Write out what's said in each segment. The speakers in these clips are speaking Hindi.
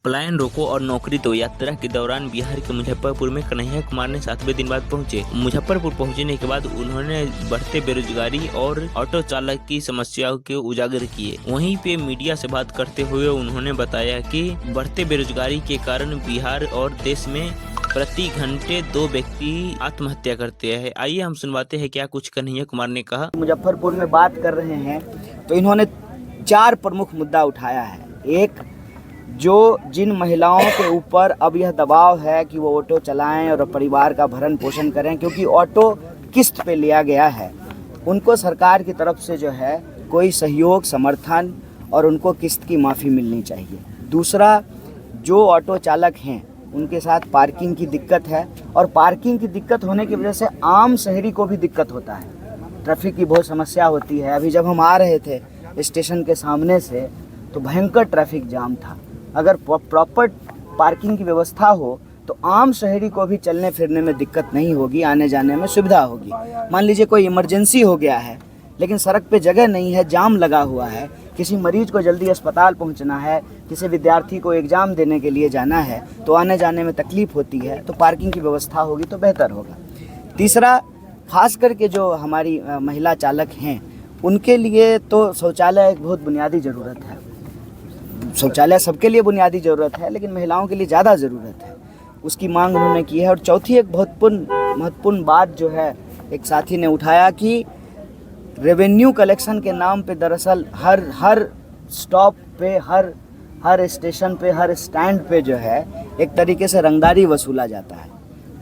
पलायन रोको और नौकरी दो यात्रा के दौरान बिहार के मुजफ्फरपुर में कन्हैया कुमार ने 7वें दिन बाद पहुंचे। मुजफ्फरपुर पहुंचने के बाद उन्होंने बढ़ते बेरोजगारी और ऑटो चालक की समस्याओं के उजागर किए। वहीं पे मीडिया से बात करते हुए उन्होंने बताया कि बढ़ते बेरोजगारी के कारण बिहार और देश में प्रति घंटे 2 व्यक्ति आत्महत्या करते हैं। आइए हम सुनवाते हैं क्या कुछ कन्हैया कुमार ने कहा। मुजफ्फरपुर में बात कर रहे हैं तो इन्होंने 4 प्रमुख मुद्दा उठाया है। एक, जो जिन महिलाओं के ऊपर अब यह दबाव है कि वो ऑटो चलाएं और परिवार का भरण पोषण करें, क्योंकि ऑटो किस्त पे लिया गया है, उनको सरकार की तरफ से जो है कोई सहयोग, समर्थन और उनको किस्त की माफ़ी मिलनी चाहिए। दूसरा, जो ऑटो चालक हैं उनके साथ पार्किंग की दिक्कत है और पार्किंग की दिक्कत होने की वजह से आम शहरी को भी दिक्कत होता है। ट्रैफिक की बहुत समस्या होती है। अभी जब हम आ रहे थे स्टेशन के सामने से तो भयंकर ट्रैफिक जाम था। अगर प्रॉपर पार्किंग की व्यवस्था हो तो आम शहरी को भी चलने फिरने में दिक्कत नहीं होगी, आने जाने में सुविधा होगी। मान लीजिए कोई इमरजेंसी हो गया है लेकिन सड़क पे जगह नहीं है, जाम लगा हुआ है, किसी मरीज को जल्दी अस्पताल पहुंचना है, किसी विद्यार्थी को एग्ज़ाम देने के लिए जाना है तो आने जाने में तकलीफ़ होती है, तो पार्किंग की व्यवस्था होगी तो बेहतर होगा। तीसरा, खास करके जो हमारी महिला चालक हैं उनके लिए तो शौचालय एक बहुत बुनियादी ज़रूरत है। शौचालय सबके लिए बुनियादी ज़रूरत है लेकिन महिलाओं के लिए ज़्यादा ज़रूरत है, उसकी मांग उन्होंने की है। और चौथी एक बहुत महत्वपूर्ण बात जो है एक साथी ने उठाया कि रेवेन्यू कलेक्शन के नाम पे दरअसल हर स्टॉप पे, हर स्टेशन पे, हर स्टैंड पे जो है एक तरीके से रंगदारी वसूला जाता है।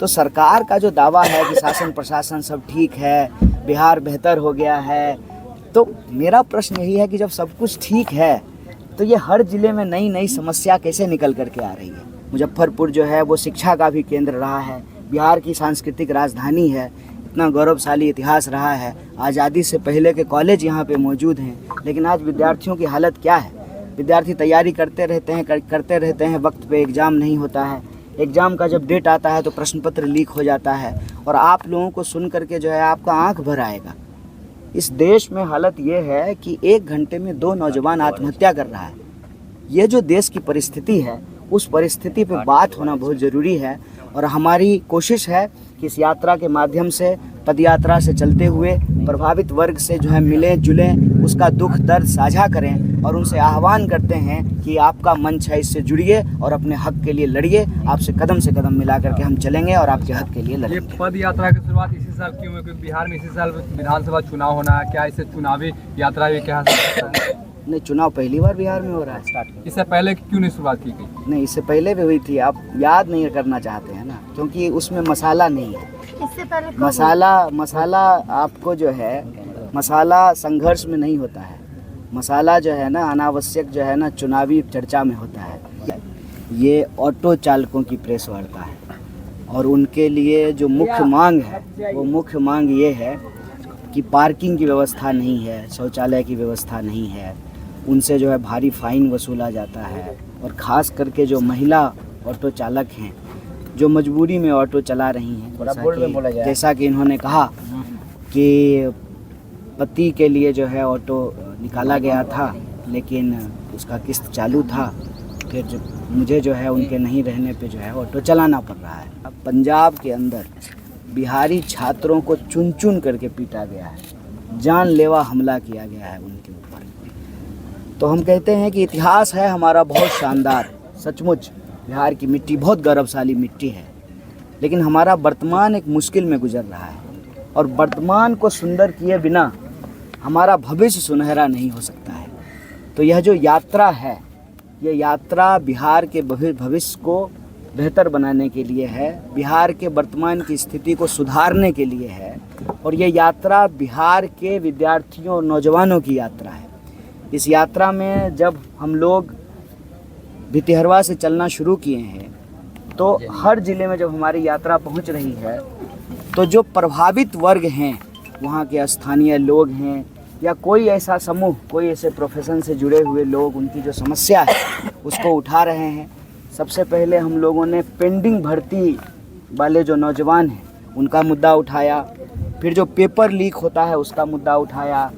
तो सरकार का जो दावा है कि शासन प्रशासन सब ठीक है, बिहार बेहतर हो गया है, तो मेरा प्रश्न यही है कि जब सब कुछ ठीक है तो ये हर ज़िले में नई नई समस्या कैसे निकल करके आ रही है। मुजफ्फरपुर जो है वो शिक्षा का भी केंद्र रहा है, बिहार की सांस्कृतिक राजधानी है, इतना गौरवशाली इतिहास रहा है, आज़ादी से पहले के कॉलेज यहाँ पे मौजूद हैं, लेकिन आज विद्यार्थियों की हालत क्या है। विद्यार्थी तैयारी करते रहते हैं, वक्त पे एग्ज़ाम नहीं होता है, एग्ज़ाम का जब डेट आता है तो प्रश्न पत्र लीक हो जाता है और आप लोगों को सुन करके जो है आपका आँख भर आएगा। इस देश में हालत ये है कि 1 घंटे में 2 नौजवान आत्महत्या कर रहा है। ये जो देश की परिस्थिति है उस परिस्थिति पे बात होना बहुत ज़रूरी है और हमारी कोशिश है कि इस यात्रा के माध्यम से, पदयात्रा से चलते हुए प्रभावित वर्ग से जो है मिलें जुलें, उसका दुख दर्द साझा करें और उनसे आह्वान करते हैं कि आपका मंच है, इससे जुड़िए और अपने हक के लिए लड़िए। आपसे कदम से कदम मिला करके हम चलेंगे और आपके हक के लिए लड़ेंगे। ये पद यात्रा की शुरुआत इसी साल क्यों है? क्योंकि बिहार में इसी साल विधानसभा चुनाव होना है, क्या इसे चुनावी यात्रा भी कहा सकता है? नहीं, चुनाव पहली बार बिहार में हो रहा है स्टार्ट। इससे पहले क्यों नहीं शुरुआत की गई? नहीं, इससे पहले भी हुई थी, आप याद नहीं करना चाहते हैं ना, क्योंकि उसमें मसाला नहीं है। इससे पहले मसाला आपको जो है, मसाला संघर्ष में नहीं होता है, मसाला जो है ना अनावश्यक जो है ना चुनावी चर्चा में होता है। ये ऑटो चालकों की प्रेस वार्ता है और उनके लिए जो मुख्य मांग है वो मुख्य मांग ये है कि पार्किंग की व्यवस्था नहीं है, शौचालय की व्यवस्था नहीं है, उनसे जो है भारी फाइन वसूला जाता है। और ख़ास करके जो महिला ऑटो चालक हैं जो मजबूरी में ऑटो चला रही हैं, जैसा कि इन्होंने कहा कि पति के लिए जो है ऑटो निकाला गया था लेकिन उसका किस्त चालू था, फिर मुझे जो है उनके नहीं रहने पे जो है ऑटो चलाना पड़ रहा है। अब पंजाब के अंदर बिहारी छात्रों को चुन चुन करके पीटा गया है, जानलेवा हमला किया गया है उनके ऊपर। तो हम कहते हैं कि इतिहास है हमारा बहुत शानदार, सचमुच बिहार की मिट्टी बहुत गौरवशाली मिट्टी है, लेकिन हमारा वर्तमान एक मुश्किल में गुजर रहा है और वर्तमान को सुंदर किए बिना हमारा भविष्य सुनहरा नहीं हो सकता है। तो यह जो यात्रा है, ये यात्रा बिहार के भविष्य को बेहतर बनाने के लिए है, बिहार के वर्तमान की स्थिति को सुधारने के लिए है और ये यात्रा बिहार के विद्यार्थियों और नौजवानों की यात्रा है। इस यात्रा में जब हम लोग भितिहरवा से चलना शुरू किए हैं तो हर ज़िले में जब हमारी यात्रा पहुंच रही है तो जो प्रभावित वर्ग हैं, वहाँ के स्थानीय लोग हैं या कोई ऐसा समूह, कोई ऐसे प्रोफेशन से जुड़े हुए लोग, उनकी जो समस्या है उसको उठा रहे हैं। सबसे पहले हम लोगों ने पेंडिंग भर्ती वाले जो नौजवान हैं उनका मुद्दा उठाया, फिर जो पेपर लीक होता है उसका मुद्दा उठाया,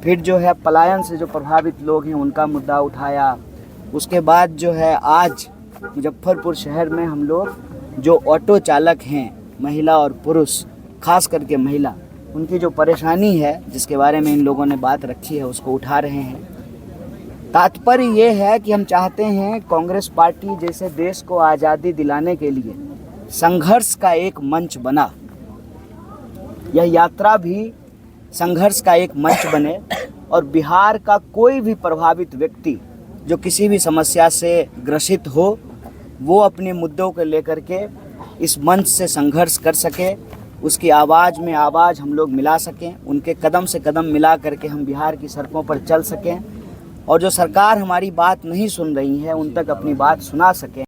फिर जो है पलायन से जो प्रभावित लोग हैं उनका मुद्दा उठाया, उसके बाद जो है आज मुजफ्फरपुर शहर में हम लोग जो ऑटो चालक हैं, महिला और पुरुष, खास करके महिला, उनकी जो परेशानी है जिसके बारे में इन लोगों ने बात रखी है उसको उठा रहे हैं। तात्पर्य ये है कि हम चाहते हैं कांग्रेस पार्टी जैसे देश को आज़ादी दिलाने के लिए संघर्ष का एक मंच बना, यह यात्रा भी संघर्ष का एक मंच बने और बिहार का कोई भी प्रभावित व्यक्ति जो किसी भी समस्या से ग्रसित हो वो अपने मुद्दों को लेकर के इस मंच से संघर्ष कर सके, उसकी आवाज़ में आवाज़ हम लोग मिला सकें, उनके कदम से कदम मिला करके हम बिहार की सड़कों पर चल सकें और जो सरकार हमारी बात नहीं सुन रही है उन तक अपनी बात सुना सकें।